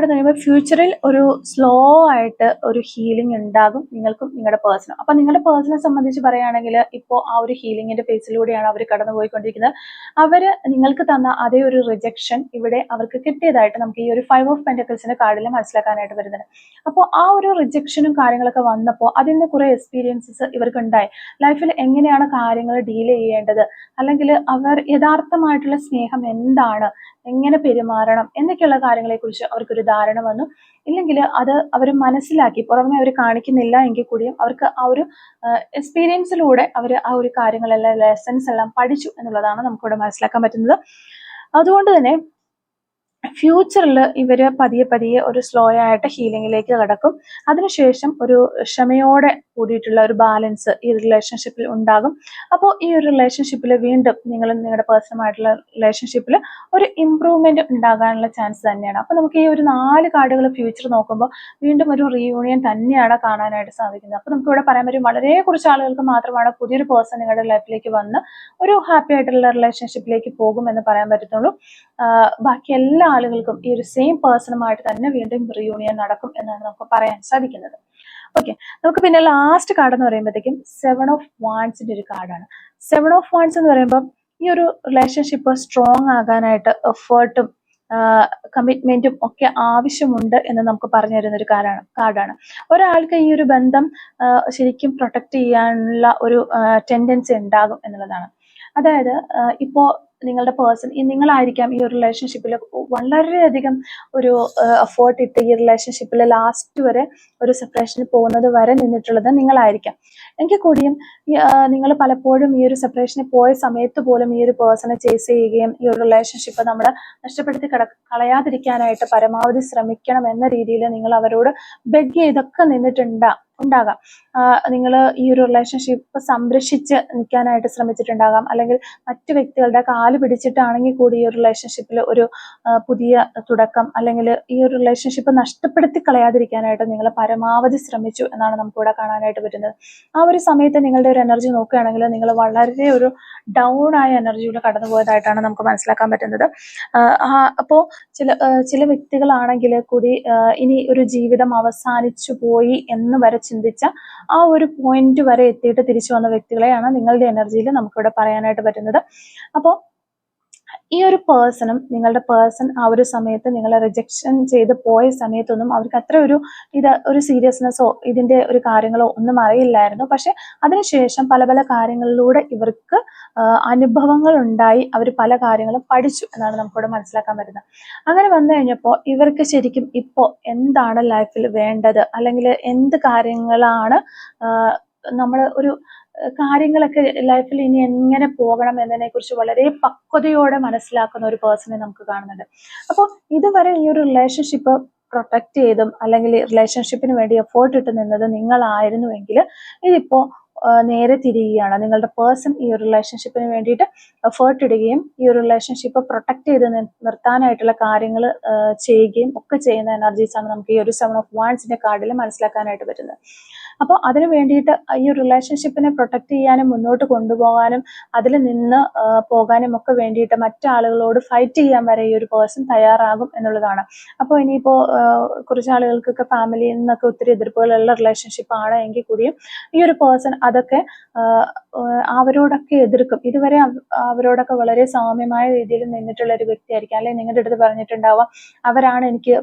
S1: എന്ന് പറയുമ്പോൾ ഫ്യൂച്ചറിൽ ഒരു സ്ലോ ആയിട്ട് ഒരു ഹീലിംഗ് ഉണ്ടാകും നിങ്ങൾക്കും നിങ്ങളുടെ പേഴ്സണും. അപ്പൊ നിങ്ങളുടെ പേഴ്സണെ സംബന്ധിച്ച് പറയുകയാണെങ്കിൽ ഇപ്പോൾ ആ ഒരു ഹീലിംഗിന്റെ ഫേസിലൂടെയാണ് അവർ കടന്നു പോയിക്കൊണ്ടിരിക്കുന്നത്. അവര് നിങ്ങൾക്ക് തന്ന അതേ ഒരു റിജക്ഷൻ ഇവിടെ അവർക്ക് കിട്ടിയതായിട്ട് നമുക്ക് ഈ ഒരു 5 ഓഫ് പെന്റക്കിൾസിന്റെ കാർഡിൽ മനസ്സിലാക്കാനായിട്ട് വരുന്നത്. അപ്പോൾ ആ ഒരു റിജക്ഷനും കാര്യങ്ങളൊക്കെ വന്നപ്പോൾ അതിന് കുറെ എക്സ്പീരിയൻസസ് ഇവർക്ക് ഉണ്ടായി. ലൈഫിൽ എങ്ങനെയാണ് കാര്യങ്ങൾ ഡീൽ ചെയ്യേണ്ടത്, അല്ലെങ്കിൽ അവർ യഥാർത്ഥമായിട്ടുള്ള സ്നേഹം എന്താണ്, എങ്ങനെ പെരുമാറണം എന്നൊക്കെയുള്ള കാര്യങ്ങളെ കുറിച്ച് അവർക്കൊരു ധാരണ വന്നു. ഇല്ലെങ്കിൽ അത് അവർ മനസ്സിലാക്കി പുറമെ അവർ കാണിക്കുന്നില്ല എങ്കിൽ കൂടിയും അവർക്ക് ആ ഒരു എക്സ്പീരിയൻസിലൂടെ അവർ ആ ഒരു കാര്യങ്ങളെല്ലാം ലെസൺസ് എല്ലാം പഠിച്ചു എന്നുള്ളതാണ് നമുക്കിവിടെ മനസ്സിലാക്കാൻ പറ്റുന്നത്. അതുകൊണ്ട് തന്നെ ഫ്യൂച്ചറിൽ ഇവര് പതിയെ ഒരു സ്ലോ ആയിട്ട് ഹീലിംഗിലേക്ക് കടക്കും. അതിനുശേഷം ഒരു ക്ഷമയോടെ കൂടിയിട്ടുള്ള ഒരു ബാലൻസ് ഈ റിലേഷൻഷിപ്പിൽ ഉണ്ടാകും. അപ്പോൾ ഈ ഒരു റിലേഷൻഷിപ്പിൽ വീണ്ടും നിങ്ങളും നിങ്ങളുടെ പേഴ്സണുമായിട്ടുള്ള റിലേഷൻഷിപ്പിൽ ഒരു ഇംപ്രൂവ്മെന്റ് ഉണ്ടാകാനുള്ള ചാൻസ് തന്നെയാണ്. അപ്പൊ നമുക്ക് ഈ ഒരു 4 കാർഡുകൾ ഫ്യൂച്ചർ നോക്കുമ്പോൾ വീണ്ടും ഒരു റീയൂണിയൻ തന്നെയാണ് കാണാനായിട്ട് സാധിക്കുന്നത്. അപ്പൊ നമുക്ക് ഇവിടെ പറയാൻ പറ്റും വളരെ കുറച്ച് ആളുകൾക്ക് മാത്രമാണ് പുതിയൊരു പേഴ്സൺ നിങ്ങളുടെ ലൈഫിലേക്ക് വന്ന് ഒരു ഹാപ്പി ആയിട്ടുള്ള റിലേഷൻഷിപ്പിലേക്ക് പോകും എന്ന് പറയാൻ പറ്റത്തുള്ളൂ. ബാക്കി എല്ലാ ആളുകൾക്കും ഈ ഒരു സെയിം പേഴ്സണുമായിട്ട് തന്നെ വീണ്ടും റിയൂണിയൻ നടക്കും എന്നാണ് നമുക്ക് പറയാൻ സാധിക്കുന്നത്. ഓക്കെ, നമുക്ക് പിന്നെ ലാസ്റ്റ് കാർഡ് എന്ന് പറയുമ്പോഴത്തേക്കും 7 ഓഫ് വാൻസിന്റെ ഒരു കാർഡാണ്. 7 ഓഫ് വാൻസ് എന്ന് പറയുമ്പോൾ ഈ ഒരു റിലേഷൻഷിപ്പ് സ്ട്രോങ് ആകാനായിട്ട് എഫേർട്ടും കമ്മിറ്റ്മെന്റും ഒക്കെ ആവശ്യമുണ്ട് എന്ന് നമുക്ക് പറഞ്ഞു തരുന്ന ഒരു കാർഡാണ്. ഒരാൾക്ക് ഈ ഒരു ബന്ധം ശരിക്കും പ്രൊട്ടക്ട് ചെയ്യാനുള്ള ഒരു ടെൻഡൻസി ഉണ്ടാകും എന്നുള്ളതാണ്. അതായത് ഇപ്പോ നിങ്ങളുടെ പേഴ്സൺ നിങ്ങളായിരിക്കാം ഈ ഒരു റിലേഷൻഷിപ്പിൽ വളരെയധികം ഒരു എഫേർട്ട് ഇട്ട് ഈ റിലേഷൻഷിപ്പിൽ ലാസ്റ്റ് വരെ ഒരു സെപ്പറേഷനിൽ പോകുന്നത് വരെ നിന്നിട്ടുള്ളത് നിങ്ങളായിരിക്കാം. എങ്കിൽ കൂടിയും നിങ്ങൾ പലപ്പോഴും ഈ ഒരു സെപ്പറേഷനിൽ പോയ സമയത്ത് പോലും ഈ ഒരു പേഴ്സണെ ചേസ് ചെയ്യുകയും ഈ ഒരു റിലേഷൻഷിപ്പ് നമ്മൾ നഷ്ടപ്പെടുത്തി കളയാതിരിക്കാനായിട്ട് പരമാവധി ശ്രമിക്കണം എന്ന രീതിയിൽ നിങ്ങൾ അവരോട് ബെഗ് ചെയ്തൊക്കെ ഉണ്ടാകാം. നിങ്ങൾ ഈ ഒരു റിലേഷൻഷിപ്പ് സംരക്ഷിച്ച് നിൽക്കാനായിട്ട് ശ്രമിച്ചിട്ടുണ്ടാകാം, അല്ലെങ്കിൽ മറ്റു വ്യക്തികളുടെ കാല് പിടിച്ചിട്ടാണെങ്കിൽ കൂടി ഈ ഒരു റിലേഷൻഷിപ്പിൽ ഒരു പുതിയ തുടക്കം അല്ലെങ്കിൽ ഈ ഒരു റിലേഷൻഷിപ്പ് നഷ്ടപ്പെടുത്തി കളയാതിരിക്കാനായിട്ട് നിങ്ങൾ പരമാവധി ശ്രമിച്ചു എന്നാണ് നമുക്കിവിടെ കാണാനായിട്ട് പറ്റുന്നത്. ആ ഒരു സമയത്ത് നിങ്ങളുടെ ഒരു എനർജി നോക്കുകയാണെങ്കിൽ നിങ്ങൾ വളരെ ഒരു ഡൗൺ ആയ എനർജിയിലൂടെ കടന്നു പോയതായിട്ടാണ് നമുക്ക് മനസ്സിലാക്കാൻ പറ്റുന്നത്. അപ്പോൾ ചില വ്യക്തികളാണെങ്കിൽ കൂടി ഇനി ഒരു ജീവിതം അവസാനിച്ചു പോയി എന്ന് വരെ ചിന്തിച്ച ആ ഒരു പോയിന്റ് വരെ എത്തിയിട്ട് തിരിച്ചു വന്ന വ്യക്തികളെയാണ് നിങ്ങളുടെ എനർജിയിൽ നമുക്കിവിടെ പറയാനായിട്ട് പറ്റുന്നത്. അപ്പോൾ ഈ ഒരു നിങ്ങളുടെ പേഴ്സൺ ആ ഒരു സമയത്ത് നിങ്ങളെ റിജക്ഷൻ ചെയ്ത് പോയ സമയത്തൊന്നും അവർക്ക് അത്ര ഒരു സീരിയസ്നെസ്സോ ഇതിന്റെ ഒരു കാര്യങ്ങളോ ഒന്നും അറിയില്ലായിരുന്നു. പക്ഷെ അതിനുശേഷം പല പല കാര്യങ്ങളിലൂടെ ഇവർക്ക് അനുഭവങ്ങൾ ഉണ്ടായി, അവർ പല കാര്യങ്ങളും പഠിച്ചു എന്നാണ് നമുക്കിവിടെ മനസ്സിലാക്കാൻ പറ്റുന്നത്. അങ്ങനെ വന്നു കഴിഞ്ഞപ്പോൾ ഇവർക്ക് ശരിക്കും ഇപ്പോൾ എന്താണ് ലൈഫിൽ വേണ്ടത്, അല്ലെങ്കിൽ എന്ത് കാര്യങ്ങളാണ് നമ്മൾ കാര്യങ്ങളൊക്കെ ലൈഫിൽ ഇനി എങ്ങനെ പോകണം എന്നതിനെ കുറിച്ച് വളരെ പക്വതയോടെ മനസ്സിലാക്കുന്ന ഒരു പേഴ്സണെ നമുക്ക് കാണുന്നുണ്ട്. അപ്പോൾ ഇതുവരെ ഈ ഒരു റിലേഷൻഷിപ്പ് പ്രൊട്ടക്ട് ചെയ്തും അല്ലെങ്കിൽ റിലേഷൻഷിപ്പിന് വേണ്ടി എഫേർട്ട് ഇട്ട് നിന്നത് നിങ്ങളായിരുന്നുവെങ്കിൽ ഇതിപ്പോ നേരെ തിരിയുകയാണ്. നിങ്ങളുടെ പേഴ്സൺ ഈ ഒരു റിലേഷൻഷിപ്പിന് വേണ്ടിയിട്ട് എഫേർട്ട് ഇടുകയും ഈ ഒരു റിലേഷൻഷിപ്പ് പ്രൊട്ടക്ട് ചെയ്ത് നിർത്താനായിട്ടുള്ള കാര്യങ്ങൾ ചെയ്യുകയും ഒക്കെ ചെയ്യുന്ന എനർജീസാണ് നമുക്ക് ഈ ഒരു 7 of Wands കാർഡിൽ മനസ്സിലാക്കാനായിട്ട് പറ്റുന്നത്. അപ്പോൾ അതിന് വേണ്ടിയിട്ട് ഈ റിലേഷൻഷിപ്പിനെ പ്രൊട്ടക്ട് ചെയ്യാനും മുന്നോട്ട് കൊണ്ടുപോകാനും അതിൽ നിന്ന് പോകാനും ഒക്കെ വേണ്ടിയിട്ട് മറ്റാളുകളോട് ഫൈറ്റ് ചെയ്യാൻ വരെ ഈ ഒരു പേഴ്സൺ തയ്യാറാകും എന്നുള്ളതാണ്. അപ്പോൾ ഇനിയിപ്പോൾ കുറച്ച് ആളുകൾക്കൊക്കെ ഫാമിലിയിൽ നിന്നൊക്കെ ഒത്തിരി എതിർപ്പുകളുള്ള റിലേഷൻഷിപ്പ് ആണ് എങ്കിൽ കൂടിയും ഈ ഒരു പേഴ്സൺ അതൊക്കെ അവരോടൊക്കെ എതിർക്കും. ഇതുവരെ അവരോടൊക്കെ വളരെ സൗമ്യമായ രീതിയിൽ നിന്നിട്ടുള്ള ഒരു വ്യക്തിയായിരിക്കും. അല്ലെങ്കിൽ നിങ്ങളുടെ അടുത്ത് പറഞ്ഞിട്ടുണ്ടാവാം, അവരാണ് എനിക്ക്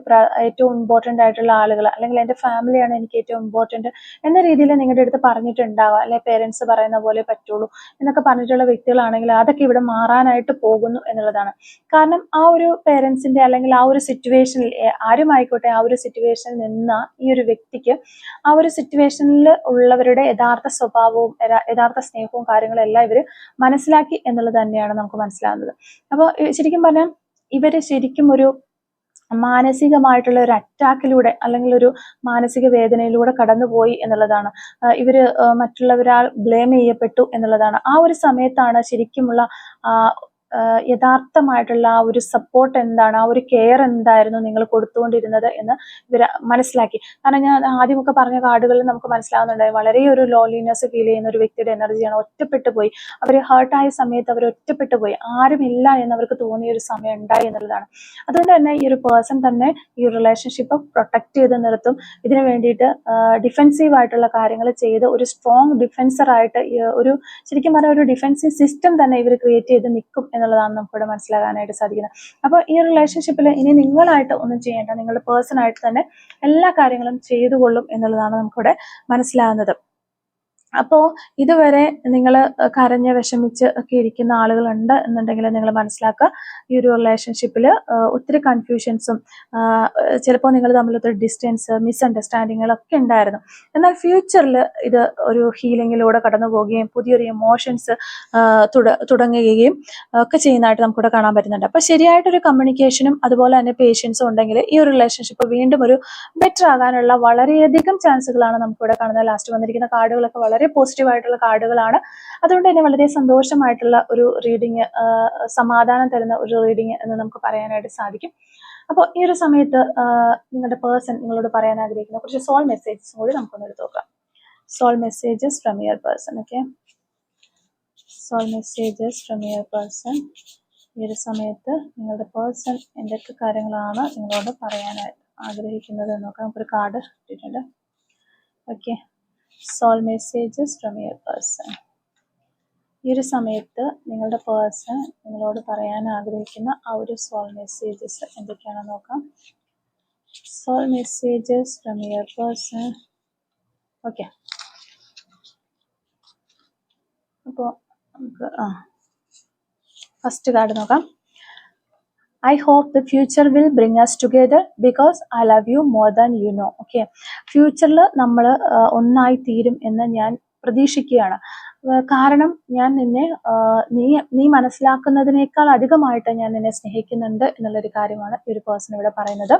S1: ഏറ്റവും ഇമ്പോർട്ടൻ്റ് ആയിട്ടുള്ള ആളുകൾ, അല്ലെങ്കിൽ എൻ്റെ ഫാമിലിയാണ് എനിക്ക് ഏറ്റവും ഇമ്പോർട്ടൻ്റ് എന്ന രീതിയിൽ നിങ്ങളുടെ അടുത്ത് പറഞ്ഞിട്ടുണ്ടാവാം. അല്ലെ പേരൻസ് പറയുന്ന പോലെ പറ്റുള്ളൂ എന്നൊക്കെ പറഞ്ഞിട്ടുള്ള വ്യക്തികളാണെങ്കിൽ അതൊക്കെ ഇവിടെ മാറാനായിട്ട് പോകുന്നു എന്നുള്ളതാണ്. കാരണം ആ ഒരു പേരൻസിന്റെ അല്ലെങ്കിൽ ആ ഒരു സിറ്റുവേഷനിൽ ആരുമായിക്കോട്ടെ ആ ഒരു സിറ്റുവേഷനിൽ നിന്ന ഈ ഒരു വ്യക്തിക്ക് ആ ഒരു സിറ്റുവേഷനിൽ ഉള്ളവരുടെ യഥാർത്ഥ സ്വഭാവവും യഥാർത്ഥ സ്നേഹവും കാര്യങ്ങളും എല്ലാം ഇവർ മനസ്സിലാക്കി എന്നുള്ളത് തന്നെയാണ് നമുക്ക് മനസ്സിലാകുന്നത്. അപ്പോൾ ശരിക്കും പറഞ്ഞാൽ ഇവര് ശരിക്കും ഒരു മാനസികമായിട്ടുള്ള ഒരു അറ്റാക്കിലൂടെ അല്ലെങ്കിൽ ഒരു മാനസിക വേദനയിലൂടെ കടന്നുപോയി എന്നുള്ളതാണ്. ഇവര് മറ്റുള്ളവരാൽ ബ്ലെയിം ചെയ്യപ്പെട്ടു എന്നുള്ളതാണ്. ആ ഒരു സമയത്താണ് ശരിക്കുമുള്ള യഥാർത്ഥമായിട്ടുള്ള ആ ഒരു സപ്പോർട്ട് എന്താണ്, ആ ഒരു കെയർ എന്തായിരുന്നു നിങ്ങൾ കൊടുത്തുകൊണ്ടിരുന്നത് എന്ന് ഇവർ മനസ്സിലാക്കി. കാരണം ഞാൻ ആദ്യമൊക്കെ പറഞ്ഞ കാർഡുകളിൽ നമുക്ക് മനസ്സിലാവുന്നുണ്ടായി വളരെ ഒരു ലോൺലിനെസ് ഫീൽ ചെയ്യുന്ന ഒരു വ്യക്തിയുടെ എനർജിയാണ്. ഒറ്റപ്പെട്ടു പോയി, അവർ ഹേർട്ടായ സമയത്ത് അവർ ഒറ്റപ്പെട്ടു പോയി, ആരുമില്ല എന്നവർക്ക് തോന്നിയ ഒരു സമയം ഉണ്ടായി എന്നുള്ളതാണ്. അതുകൊണ്ട് തന്നെ ഈ ഒരു പേഴ്സൺ തന്നെ ഈ റിലേഷൻഷിപ്പ് പ്രൊട്ടക്ട് ചെയ്ത് നിർത്തും. ഇതിനു വേണ്ടിയിട്ട് ഡിഫെൻസീവ് ആയിട്ടുള്ള കാര്യങ്ങൾ ചെയ്ത് ഒരു സ്ട്രോങ് ഡിഫെൻസറായിട്ട് ഒരു ശരിക്കും പറഞ്ഞാൽ ഒരു ഡിഫെൻസീവ് സിസ്റ്റം തന്നെ ഇവർ ക്രിയേറ്റ് ചെയ്ത് നിൽക്കും എന്നുള്ളതാണ് നമുക്കിവിടെ മനസ്സിലാകാനായിട്ട് സാധിക്കുന്നത്. അപ്പോൾ ഈ റിലേഷൻഷിപ്പിൽ ഇനി നിങ്ങളായിട്ട് ഒന്നും ചെയ്യേണ്ട, നിങ്ങളുടെ പേഴ്സണായിട്ട് തന്നെ എല്ലാ കാര്യങ്ങളും ചെയ്തുകൊള്ളും എന്നുള്ളതാണ് നമുക്കിവിടെ മനസ്സിലാകുന്നത്. അപ്പോൾ ഇതുവരെ നിങ്ങൾ കരഞ്ഞ് വിഷമിച്ച് ഒക്കെ ഇരിക്കുന്ന ആളുകളുണ്ട് എന്നുണ്ടെങ്കിൽ നിങ്ങൾ മനസ്സിലാക്കുക, ഈ ഒരു റിലേഷൻഷിപ്പിൽ ഒത്തിരി കൺഫ്യൂഷൻസും ചിലപ്പോൾ നിങ്ങൾ തമ്മിൽ ഒത്തിരി ഡിസ്റ്റൻസ്, മിസ്അണ്ടർസ്റ്റാൻഡിങ്ങുകളൊക്കെ ഉണ്ടായിരുന്നു. എന്നാൽ ഫ്യൂച്ചറിൽ ഇത് ഒരു ഹീലിങ്ങിലൂടെ കടന്നു പോവുകയും പുതിയൊരു ഇമോഷൻസ് തുടങ്ങുകയും ഒക്കെ ചെയ്യുന്നതായിട്ട് നമുക്കിവിടെ കാണാൻ പറ്റുന്നുണ്ട്. അപ്പോൾ ശരിയായിട്ടൊരു കമ്മ്യൂണിക്കേഷനും അതുപോലെ തന്നെ പേഷ്യൻസും ഉണ്ടെങ്കിൽ ഈ ഒരു റിലേഷൻഷിപ്പ് വീണ്ടും ഒരു ബെറ്റർ ആകാനുള്ള വളരെയധികം ചാൻസുകളാണ് നമുക്കിവിടെ കാണുന്നത്. ലാസ്റ്റ് വന്നിരിക്കുന്ന കാർഡുകളൊക്കെ വളരെ പോസിറ്റീവ് ആയിട്ടുള്ള കാർഡുകളാണ്. അതുകൊണ്ട് തന്നെ വളരെ സന്തോഷമായിട്ടുള്ള ഒരു റീഡിങ്, സമാധാനം തരുന്ന ഒരു റീഡിങ് എന്ന് നമുക്ക് പറയാനായിട്ട് സാധിക്കും. അപ്പോൾ ഈ ഒരു സമയത്ത് നിങ്ങളുടെ പേഴ്സൺ നിങ്ങളോട് പറയാൻ ആഗ്രഹിക്കുന്ന കുറച്ച് സോൾ മെസ്സേജസ് കൂടി നമുക്കൊന്ന് എടുത്ത് നോക്കാം. Soul messages from your person. Okay, soul messages from your person. ഈ ഒരു സമയത്ത് നിങ്ങളുടെ പേഴ്സൺ എന്തൊക്കെ കാര്യങ്ങളാണ് നിങ്ങളോട് പറയാനായിട്ട് ആഗ്രഹിക്കുന്നത് നോക്കാം. നമുക്കൊരു കാർഡ് കിട്ടിയിട്ടുണ്ട്. Okay, soul messages from your person. ഈ ഒരു സമയത്ത് നിങ്ങളുടെ പേഴ്സൺ നിങ്ങളോട് പറയാൻ ആഗ്രഹിക്കുന്ന ആ ഒരു സോൾ മെസ്സേജസ് എന്തൊക്കെയാണെന്ന് നോക്കാം. Soul messages from your person. Okay, അപ്പോൾ നമുക്ക് ഫസ്റ്റ് കാർഡ് നോക്കാം. I hope the future will bring us together because I love you more than you know. Okay. ഫ്യൂച്ചറിൽ നമ്മൾ ഒന്നായി തീരും എന്ന് ഞാൻ പ്രതീക്ഷിക്കുകയാണ്. കാരണം ഞാൻ നിന്നെ നീ മനസ്സിലാക്കുന്നതിനേക്കാൾ അധികമായിട്ട് ഞാൻ നിന്നെ സ്നേഹിക്കുന്നുണ്ട് എന്നുള്ളൊരു കാര്യമാണ് ഈ ഒരു പേഴ്സൺ ഇവിടെ പറയുന്നത്.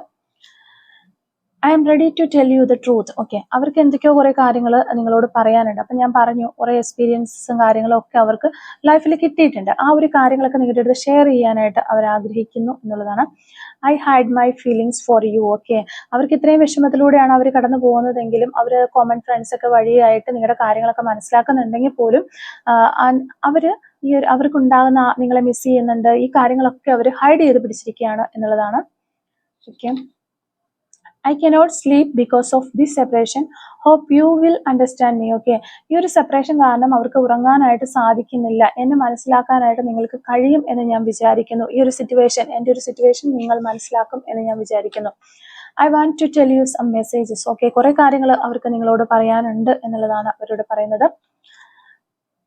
S1: I am ready to tell you the truth. Okay, അവർക്ക് എന്തൊക്കെയോ കുറേ കാര്യങ്ങൾ നിങ്ങളോട് പറയാനുണ്ട്. അപ്പം ഞാൻ പറഞ്ഞു, കുറേ എക്സ്പീരിയൻസും കാര്യങ്ങളും ഒക്കെ അവർക്ക് ലൈഫിൽ കിട്ടിയിട്ടുണ്ട്. ആ ഒരു കാര്യങ്ങളൊക്കെ നിങ്ങളുടെ അടുത്ത് ഷെയർ ചെയ്യാനായിട്ട് അവർ ആഗ്രഹിക്കുന്നു എന്നുള്ളതാണ്. I hide my feelings for you. Okay, അവർക്ക് ഇത്രയും വിഷമത്തിലൂടെയാണ് അവർ കടന്നു പോകുന്നതെങ്കിലും അവർ കോമൺ ഫ്രണ്ട്സ് ഒക്കെ വഴിയായിട്ട് നിങ്ങളുടെ കാര്യങ്ങളൊക്കെ മനസ്സിലാക്കുന്നുണ്ടെങ്കിൽ പോലും അവർക്കുണ്ടാകുന്ന നിങ്ങളെ മിസ് ചെയ്യുന്നുണ്ട്, ഈ കാര്യങ്ങളൊക്കെ അവർ ഹൈഡ് ചെയ്ത് പിടിച്ചിരിക്കുകയാണ് എന്നുള്ളതാണ്. Okay, I cannot sleep because of this separation. Hope you will understand me. Okay, ഈ ഒരു സെപ്പറേഷൻ കാരണം അവർക്ക് ഉറങ്ങാനായിട്ട് സാധിക്കുന്നില്ല. എന്നെ മനസ്സിലാക്കാനായിട്ട് നിങ്ങൾക്ക് കഴിയും എന്ന് ഞാൻ വിചാരിക്കുന്നു. ഈ ഒരു സിറ്റുവേഷൻ, എൻ്റെ ഒരു സിറ്റുവേഷൻ നിങ്ങൾ മനസ്സിലാക്കും എന്ന് ഞാൻ വിചാരിക്കുന്നു. I want to tell you some messages. Okay, കുറേ കാര്യങ്ങൾ അവർക്ക് നിങ്ങളോട് പറയാനുണ്ട് എന്നുള്ളതാണ് അവരോട് പറയുന്നത്.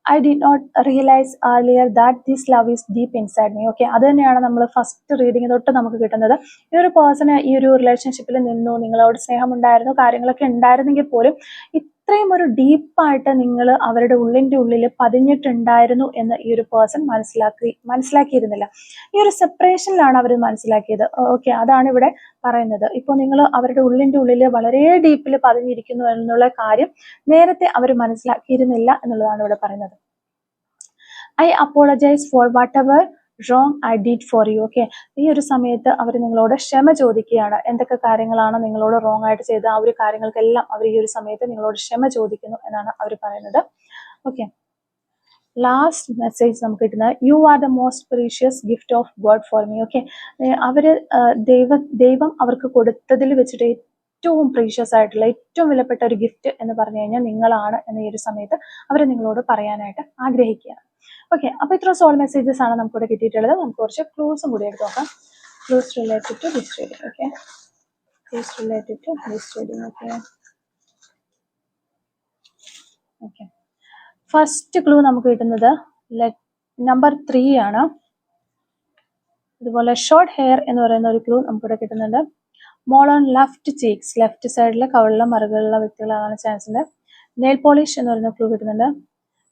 S1: I did not realize earlier that this love is deep inside me. Okay, അത് തന്നെയാണ് നമ്മൾ ഫസ്റ്റ് റീഡിങ് തൊട്ട് നമുക്ക് കിട്ടുന്നത്. ഈ ഒരു പേഴ്സണ് ഈ ഒരു റിലേഷൻഷിപ്പിൽ നിന്നു, നിങ്ങളോട് സ്നേഹമുണ്ടായിരുന്നു, കാര്യങ്ങളൊക്കെ ഉണ്ടായിരുന്നെങ്കിൽ പോലും ഇത്രയും ഒരു ഡീപ്പായിട്ട് നിങ്ങൾ അവരുടെ ഉള്ളിൻ്റെ ഉള്ളിൽ പതിഞ്ഞിട്ടുണ്ടായിരുന്നു എന്ന് ഈ ഒരു പേഴ്സൺ മനസ്സിലാക്കിയിരുന്നില്ല. ഈ ഒരു സെപ്പറേഷനിലാണ് അവർ മനസ്സിലാക്കിയത്. ഓക്കെ, അതാണ് ഇവിടെ പറയുന്നത്. ഇപ്പോൾ നിങ്ങൾ അവരുടെ ഉള്ളിൻ്റെ ഉള്ളിൽ വളരെ ഡീപ്പിൽ പതിഞ്ഞിരിക്കുന്നു എന്നുള്ള കാര്യം നേരത്തെ അവർ മനസ്സിലാക്കിയിരുന്നില്ല എന്നുള്ളതാണ് ഇവിടെ പറയുന്നത്. I apologise four what ever wrong I did for you. Okay, ഈ ഒരു സമയത്ത് അവർ നിങ്ങളോട് ക്ഷമ ചോദിക്കുകയാണ്. എന്തൊക്കെ കാര്യങ്ങളാണ് നിങ്ങളോട് റോങ് ആയിട്ട് ചെയ്ത് ആ ഒരു കാര്യങ്ങൾക്കെല്ലാം അവർ ഈ ഒരു സമയത്ത് നിങ്ങളോട് ക്ഷമ ചോദിക്കുന്നു എന്നാണ് അവർ പറയുന്നത്. ഓക്കെ, ലാസ്റ്റ് മെസ്സേജ് നമുക്ക് കിട്ടുന്നത്, you are the most precious gift of God for me. Okay, അവര് ദൈവം അവർക്ക് കൊടുത്തതിൽ വെച്ചിട്ട് ഏറ്റവും പ്രീഷ്യസ് ആയിട്ടുള്ള ഏറ്റവും വിലപ്പെട്ട ഒരു ഗിഫ്റ്റ് എന്ന് പറഞ്ഞു കഴിഞ്ഞാൽ നിങ്ങളാണ് എന്ന് ഈ ഒരു സമയത്ത് അവർ നിങ്ങളോട് പറയാനായിട്ട് ആഗ്രഹിക്കുകയാണ്. ഓക്കെ, അപ്പോൾ ഇത്ര സോൾ മെസ്സേജസ് ആണ് നമുക്കിവിടെ കിട്ടിയിട്ടുള്ളത്. നമുക്ക് കുറച്ച് ക്ലൂസും കൂടി എടുത്ത് നോക്കാം. Clues related to this reading. Okay, clues related to this reading. Okay, okay, first clue നമുക്ക് കിട്ടുന്നത് നമ്പർ 3 ആണ്. അതുപോലെ ഷോർട്ട് ഹെയർ എന്ന് പറയുന്ന ഒരു ക്ലൂ നമുക്കിവിടെ കിട്ടുന്നുണ്ട്. മോൾ ഓൺ ലെഫ്റ്റ് ചീക്സ്, ലെഫ്റ്റ് സൈഡിലെ കവിളിലെ മറുകളിലുള്ള വ്യക്തികളാകാൻ ചാൻസ് ഉണ്ട്. നെയിൽ പോളിഷ് എന്ന് പറയുന്ന ക്ലൂ കിട്ടുന്നുണ്ട്.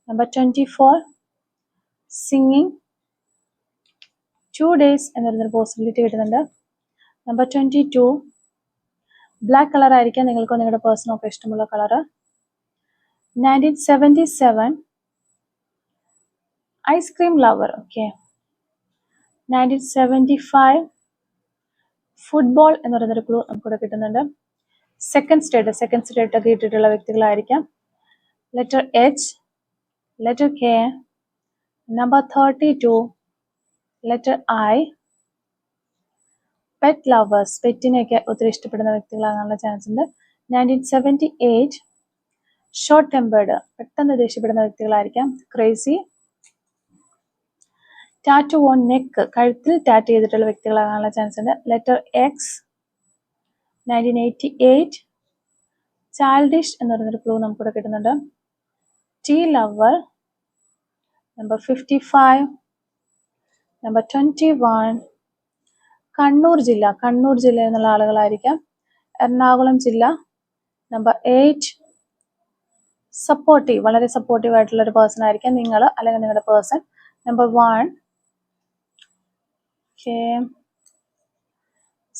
S1: നമ്പർ 24 സിംഗിങ്, 2 days എന്ന് പറയുന്നൊരു പോസിബിലിറ്റി കിട്ടുന്നുണ്ട്. നമ്പർ 22 ബ്ലാക്ക് കളർ ആയിരിക്കാം നിങ്ങൾക്കോ നിങ്ങളുടെ പേഴ്സണൊക്കെ ഇഷ്ടമുള്ള colour. 1977 ice cream lover. Okay, 1975 football എന്ന് പറയുന്നൊരു ക്ലൂ നമുക്കിവിടെ കിട്ടുന്നുണ്ട്. സെക്കൻഡ് സ്റ്റേറ്റ് ഒക്കെ ഇട്ടിട്ടുള്ള വ്യക്തികളായിരിക്കാം. Letter H, letter K, number 32 letter I. Pet lovers, പെറ്റിനെയൊക്കെ ഒത്തിരി ഇഷ്ടപ്പെടുന്ന വ്യക്തികളാകാനുള്ള ചാൻസ് ഉണ്ട്. 1978 ഷോർട്ട് ടെമ്പേർഡ്, പെട്ടെന്ന് ദേഷ്യപ്പെടുന്ന വ്യക്തികളായിരിക്കാം. ക്രേസി. ടാറ്റു ഓൺ നെക്ക്, കഴുത്തിൽ ടാറ്റ് ചെയ്തിട്ടുള്ള വ്യക്തികളാകാനുള്ള ചാൻസ് ഉണ്ട്. Letter X. 1988 ചൈൽഡിഷ് എന്ന് പറയുന്നൊരു ക്ലൂ നമുക്കിവിടെ കിട്ടുന്നുണ്ട്. Tea lover. Number 55, number 21 Kannur ജില്ല എന്നുള്ള ആളുകളായിരിക്കാം. എറണാകുളം ജില്ല. നമ്പർ 8 സപ്പോർട്ടീവ്, വളരെ സപ്പോർട്ടീവ് ആയിട്ടുള്ള ഒരു പേഴ്സൺ ആയിരിക്കാം നിങ്ങൾ അല്ലെങ്കിൽ നിങ്ങളുടെ പേഴ്സൺ. നമ്പർ 1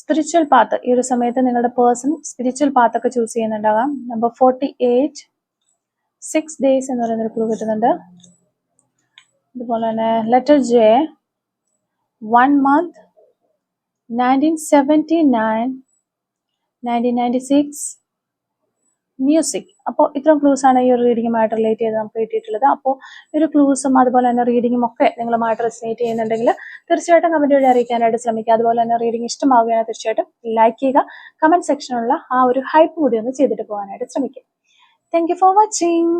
S1: സ്പിരിച്വൽ പാത്ത്, ഈ ഒരു സമയത്ത് നിങ്ങളുടെ പേഴ്സൺ സ്പിരിച്വൽ പാത്ത് ഒക്കെ ചൂസ് ചെയ്യുന്നുണ്ടാകാം. നമ്പർ 48 6 days എന്ന് പറയുന്നൊരു ക്ലൂ കിട്ടുന്നുണ്ട്. അതുപോലെ തന്നെ ലെറ്റർ ജെ 1 month. 1979 1996 മ്യൂസിക്. അപ്പോൾ ഇത്രയും ക്ലൂസ് ആണ് ഈ ഒരു റീഡിങ്ങുമായിട്ട് റിലേറ്റ് ചെയ്ത് നമുക്ക് കിട്ടിയിട്ടുള്ളത്. അപ്പോൾ ഈ ഒരു ക്ലൂസും അതുപോലെ തന്നെ റീഡിങ്ങും ഒക്കെ നിങ്ങളുമായിട്ട് റെസനേറ്റ് ചെയ്യുന്നുണ്ടെങ്കിൽ തീർച്ചയായിട്ടും കമന്റ് വഴി അറിയിക്കാനായിട്ട് ശ്രമിക്കുക. അതുപോലെ തന്നെ റീഡിംഗ് ഇഷ്ടമാവുകയാണെങ്കിൽ തീർച്ചയായിട്ടും ലൈക്ക് ചെയ്യുക. കമന്റ് സെക്ഷനിലുള്ള ആ ഒരു ഹൈപ്പ് കൂടി ഒന്ന് ചെയ്തിട്ട് പോകാനായിട്ട് ശ്രമിക്കുക. Thank you for watching.